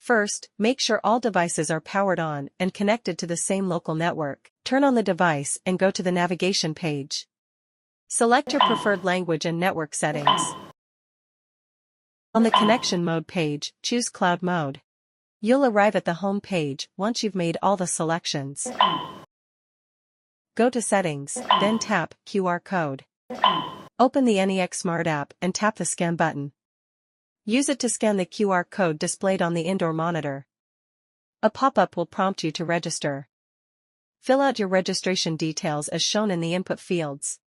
First, make sure all devices are powered on and connected to the same local network. Turn on the device and go to the navigation page. Select your preferred language and network settings. On the connection mode page, choose Cloud Mode. You'll arrive at the home page once you've made all the selections. Go to Settings, then tap QR Code. Open the NEX Smart app and tap the Scan button. Use it to scan the QR code displayed on the indoor monitor. A pop-up will prompt you to register. Fill out your registration details as shown in the input fields.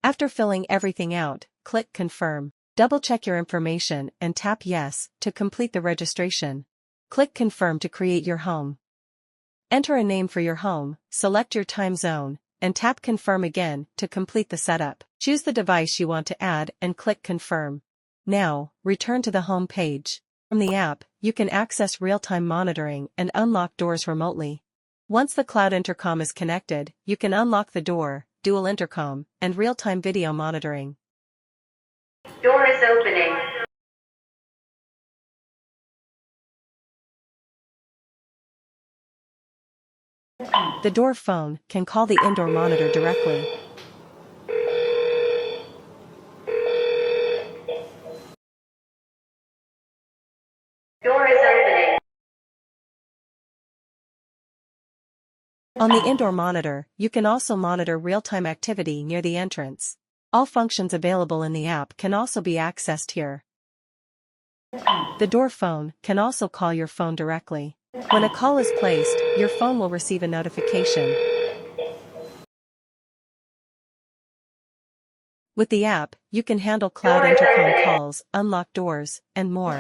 After filling everything out, click Confirm. Double-check your information and tap Yes to complete the registration. Click Confirm to create your home. Enter a name for your home, select your time zone, and tap Confirm again to complete the setup. Choose the device you want to add and click Confirm. Now, return to the home page. From the app, you can access real-time monitoring and unlock doors remotely. Once the Cloud Intercom is connected, you can unlock the door, dual intercom, and real-time video monitoring. Door is opening. The door phone can call the indoor monitor directly. Door is opening. On the indoor monitor, you can also monitor real-time activity near the entrance. All functions available in the app can also be accessed here. The door phone can also call your phone directly. When a call is placed, your phone will receive a notification. With the app, you can handle Cloud Intercom calls, unlock doors, and more.